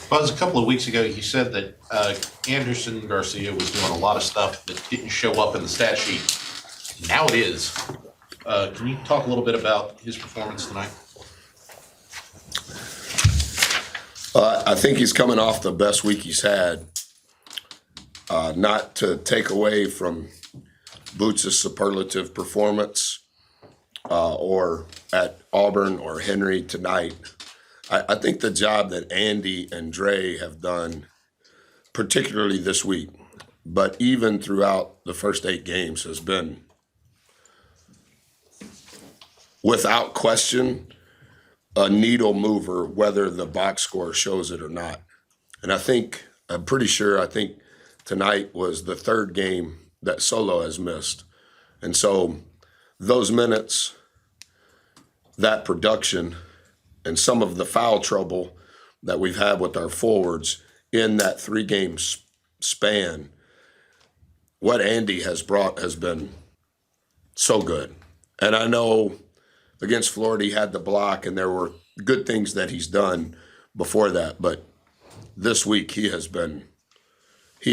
Buzz, a couple of weeks ago, you said that Anderson Garcia was doing a lot of stuff that didn't show up in the stat sheet. Now it is. Can you talk a little bit about his performance tonight? I think he's coming off the best week he's had. Not to take away from Boots' superlative performance or at Auburn or Henry tonight. I think the job that Andy and Dre have done, particularly this week, but even throughout the first 8 games, has been, without question, a needle mover, whether the box score shows it or not. And I think tonight was the 3rd game that Solo has missed. And so those minutes, that production, and some of the foul trouble that we've had with our forwards in that 3-game span, what Andy has brought has been so good. And I know against Florida he had the block, and there were good things that he's done before that. But this week he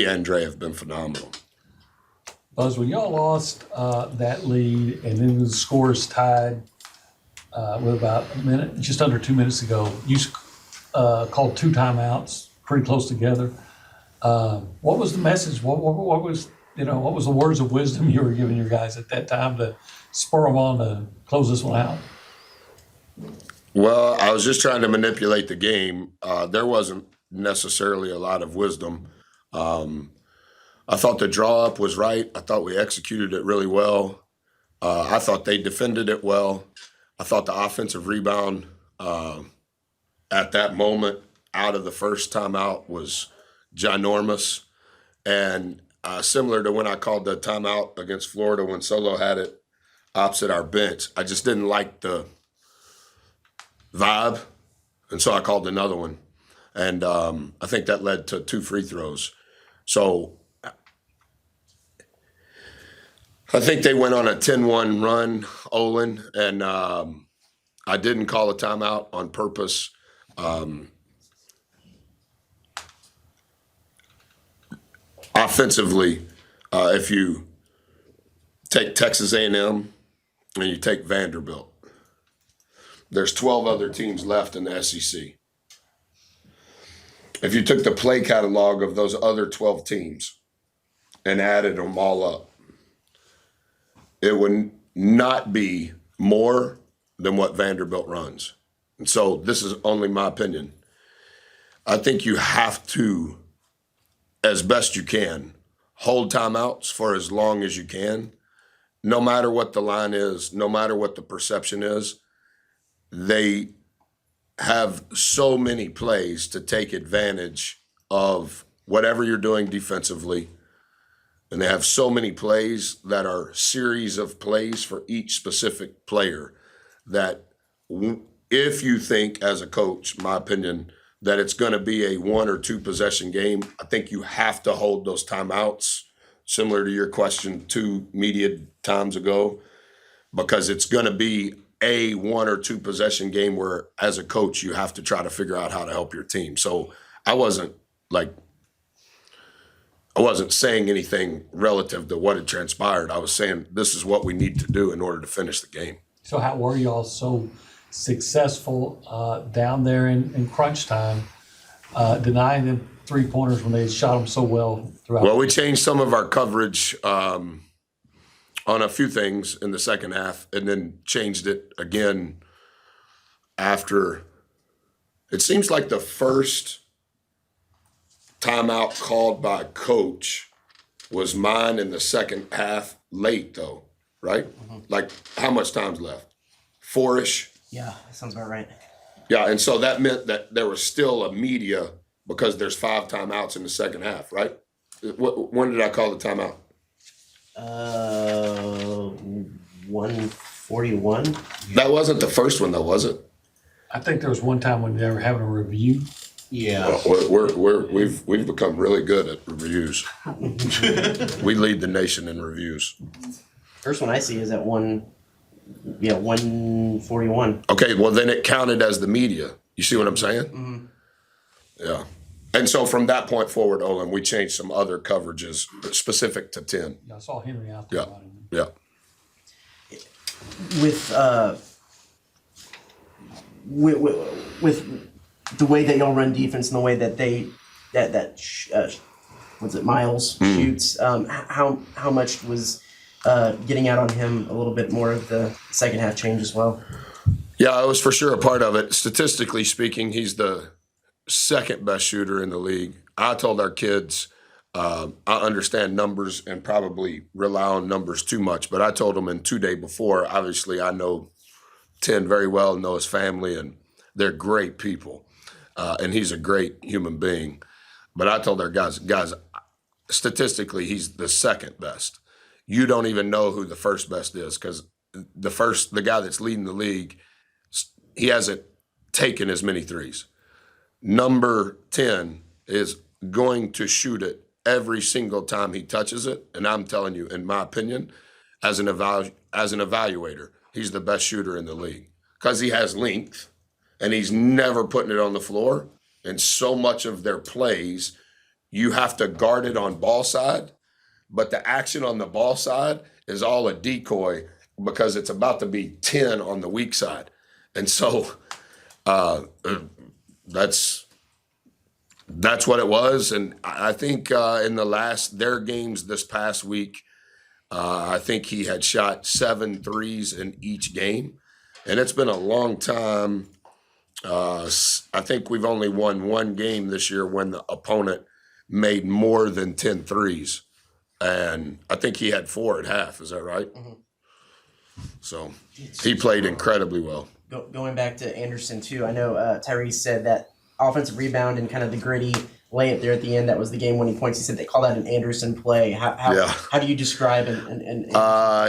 and Dre have been phenomenal. Buzz, when y'all lost that lead and then the scores tied with about a minute, just under 2 minutes ago, you called 2 timeouts pretty close together. What was the message? What was the words of wisdom you were giving your guys at that time to spur them on to close this one out? Well, I was just trying to manipulate the game. There wasn't necessarily a lot of wisdom. I thought the draw up was right. I thought we executed it really well. I thought they defended it well. I thought the offensive rebound at that moment out of the first timeout was ginormous. And similar to when I called the timeout against Florida when Solo had it opposite our bench, I just didn't like the vibe. And so I called another one. And I think that led to 2 free throws. So I think they went on a 10-1 run, Olin, and I didn't call a timeout on purpose. Offensively, if you take Texas A&M and you take Vanderbilt, there's 12 other teams left in the SEC. If you took the play catalog of those other 12 teams and added them all up, it would not be more than what Vanderbilt runs. And so this is only my opinion. I think you have to, as best you can, hold timeouts for as long as you can. No matter what the line is, no matter what the perception is, they have so many plays to take advantage of whatever you're doing defensively. And they have so many plays that are series of plays for each specific player that if you think as a coach, my opinion, that it's going to be a 1 or 2 possession game, I think you have to hold those timeouts, similar to your question 2 media times ago, because it's going to be a 1 or 2 possession game where as a coach you have to try to figure out how to help your team. So I wasn't saying anything relative to what had transpired. I was saying this is what we need to do in order to finish the game. So how were y'all so successful down there in crunch time, denying them 3-pointers when they shot them so well throughout? Well, we changed some of our coverage on a few things in the second half, and then changed it again after. It seems like the first timeout called by coach was mine in the second half, late though, right? Mm-hmm. Like how much time's left? 4-ish? Yeah, that sounds about right. Yeah, and so that meant that there was still a media because there's 5 timeouts in the second half, right? When did I call the timeout? 141. That wasn't the first one though, was it? I think there was one time when they were having a review. Yeah. We've become really good at reviews. We lead the nation in reviews. First one I see is at 141. Okay, well then it counted as the media. You see what I'm saying? Mm-hmm. Yeah. And so from that point forward, Olin, we changed some other coverages specific to 10. Yeah, I saw Henry out there. Yeah. running. Yeah. With the way that y'all run defense and the way that Miles shoots, how much was getting out on him a little bit more of the second half change as well? Yeah, I was for sure a part of it. Statistically speaking, he's the second best shooter in the league. I told our kids, I understand numbers and probably rely on numbers too much, but I told them in 2 days before, obviously I know 10 very well, know his family, and they're great people. And he's a great human being. But I told our guys, statistically, he's the second best. You don't even know who the first best is because the guy that's leading the league, he hasn't taken as many threes. Number 10 is going to shoot it every single time he touches it. And I'm telling you, in my opinion, as an evaluator, he's the best shooter in the league because he has length and he's never putting it on the floor. And so much of their plays, you have to guard it on ball side, but the action on the ball side is all a decoy because it's about to be 10 on the weak side. And so that's what it was. And I think in their games this past week, I think he had shot 7 threes in each game. And it's been a long time. I think we've only won one game this year when the opponent made more than 10 threes. And I think he had 4 at half. Is that right? Mm-hmm. So he played incredibly well. Going back to Anderson, too, I know Tyrese said that offensive rebound and kind of the gritty layup there at the end, that was the game-winning points. He said they call that an Anderson play. How do you describe and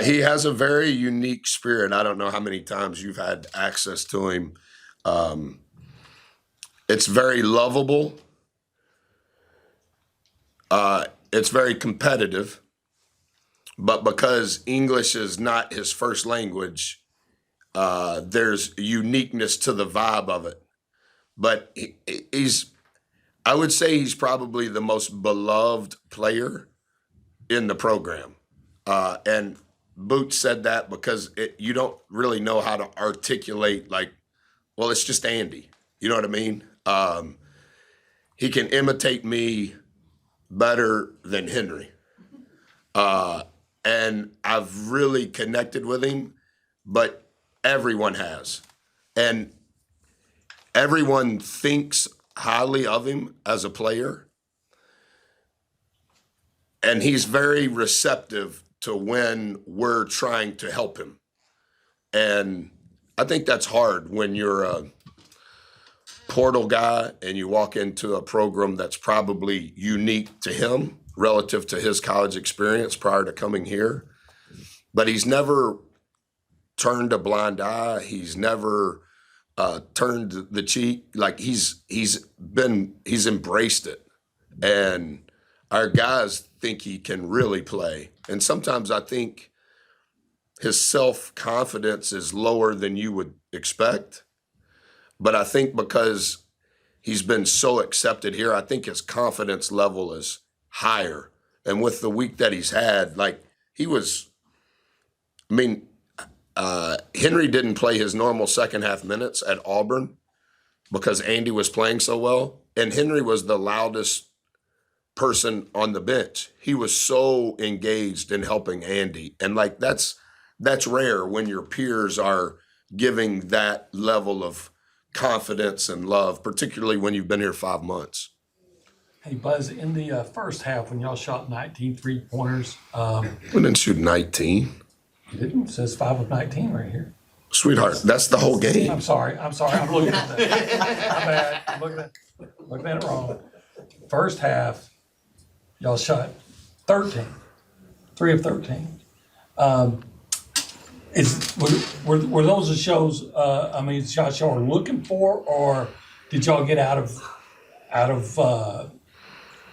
he has a very unique spirit. I don't know how many times you've had access to him. It's very lovable. It's very competitive. But because English is not his first language, there's uniqueness to the vibe of it. But I would say he's probably the most beloved player in the program. And Boots said that because you don't really know how to articulate, like, well, it's just Andy. You know what I mean? He can imitate me better than Henry. And I've really connected with him, but everyone has. And everyone thinks highly of him as a player. And he's very receptive to when we're trying to help him. And I think that's hard when you're a portal guy and you walk into a program that's probably unique to him relative to his college experience prior to coming here. But he's never turned a blind eye. He's never turned the cheek. Like he's embraced it. And our guys think he can really play. And sometimes I think his self-confidence is lower than you would expect. But I think because he's been so accepted here, I think his confidence level is higher. And with the week that he's had, like Henry didn't play his normal second half minutes at Auburn because Andy was playing so well. And Henry was the loudest person on the bench. He was so engaged in helping Andy. And like that's rare when your peers are giving that level of confidence and love, particularly when you've been here 5 months. Hey, Buzz, in the first half when y'all shot 19 three-pointers. We didn't shoot 19. You didn't? It says 5 of 19 right here. Sweetheart, that's the whole game. I'm sorry. I'm looking at that. My bad. I'm looking at it wrong. First half, y'all shot 13. 3 of 13. Were those the shows, shots y'all were looking for, or did y'all get out of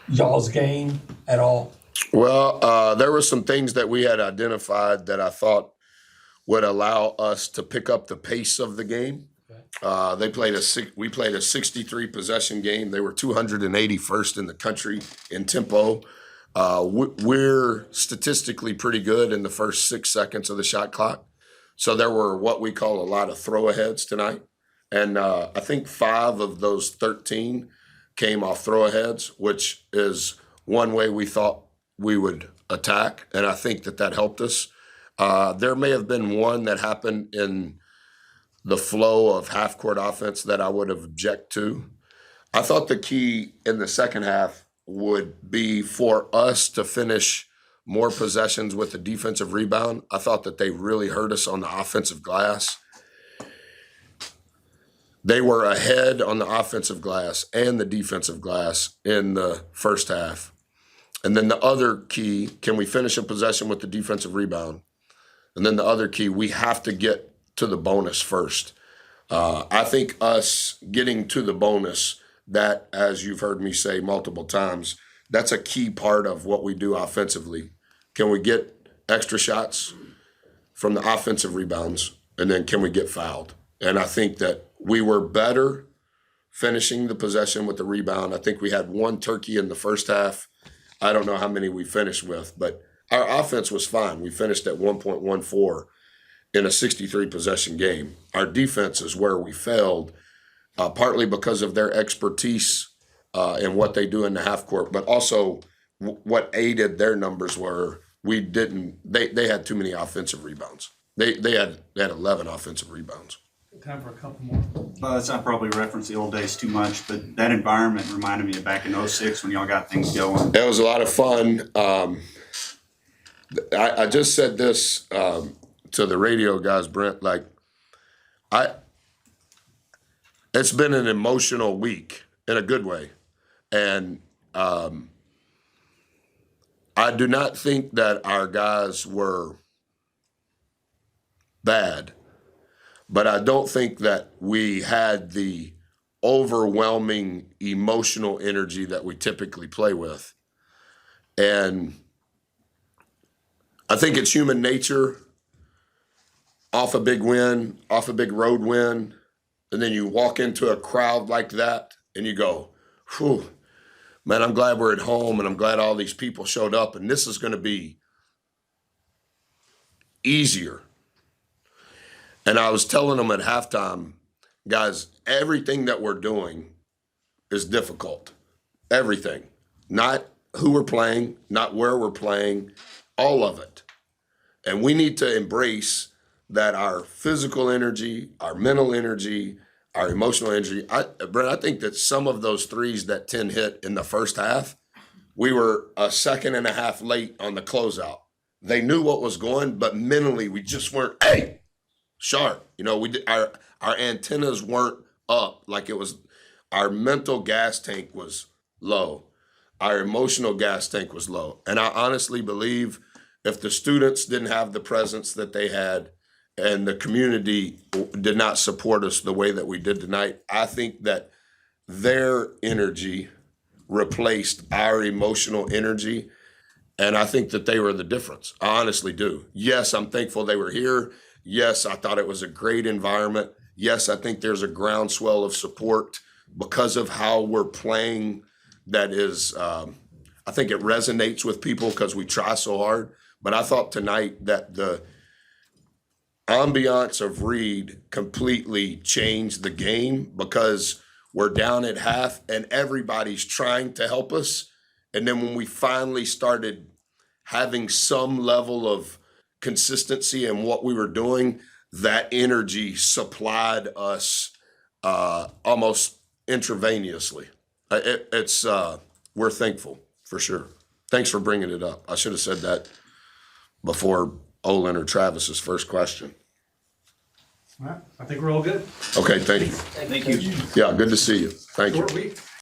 y'all's game at all? Well, there were some things that we had identified that I thought would allow us to pick up the pace of the game. Okay. We played a 63 possession game. They were 281st in the country in tempo. We're statistically pretty good in the first 6 seconds of the shot clock. So there were what we call a lot of throw aheads tonight. And I think 5 of those 13 came off throw aheads, which is one way we thought we would attack. And I think that helped us. There may have been one that happened in the flow of half court offense that I would have objected to. I thought the key in the second half would be for us to finish more possessions with the defensive rebound. I thought that they really hurt us on the offensive glass. They were ahead on the offensive glass and the defensive glass in the first half. And then the other key, can we finish a possession with the defensive rebound? And then the other key, we have to get to the bonus first. I think us getting to the bonus, that, as you've heard me say multiple times, that's a key part of what we do offensively. Can we get extra shots from the offensive rebounds? And then can we get fouled? And I think that we were better finishing the possession with the rebound. I think we had one turkey in the first half. I don't know how many we finished with, but our offense was fine. We finished at 1.14 in a 63 possession game. Our defense is where we failed, partly because of their expertise in what they do in the half court, but also what aided their numbers were they had too many offensive rebounds. They had 11 offensive rebounds. Time for a couple more. Well, let's not probably reference the old days too much, but that environment reminded me of back in 06 when y'all got things going. It was a lot of fun. I just said this to the radio guys, Brent, it's been an emotional week in a good way. And I do not think that our guys were bad, but I don't think that we had the overwhelming emotional energy that we typically play with. And I think it's human nature, off a big win, off a big road win, and then you walk into a crowd like that and you go, whew, man, I'm glad we're at home and I'm glad all these people showed up and this is going to be easier. And I was telling them at halftime, guys, everything that we're doing is difficult. Everything. Not who we're playing, not where we're playing, all of it. And we need to embrace that our physical energy, our mental energy, our emotional energy. Brent, I think that some of those threes that 10 hit in the first half, we were a second and a half late on the closeout. They knew what was going, but mentally we just weren't, sharp. You know, our antennas weren't up like it was. Our mental gas tank was low. Our emotional gas tank was low. And I honestly believe if the students didn't have the presence that they had and the community did not support us the way that we did tonight, I think that their energy replaced our emotional energy. And I think that they were the difference. I honestly do. Yes, I'm thankful they were here. Yes, I thought it was a great environment. Yes, I think there's a groundswell of support because of how we're playing. That is, I think it resonates with people because we try so hard. But I thought tonight that the ambiance of Reed completely changed the game because we're down at half and everybody's trying to help us. And then when we finally started having some level of consistency in what we were doing, that energy supplied us almost intravenously. We're thankful for sure. Thanks for bringing it up. I should have said that before Olin or Travis's first question. All right, I think we're all good. Okay, thank you. Thank you. Yeah, good to see you. Thank you. Short week.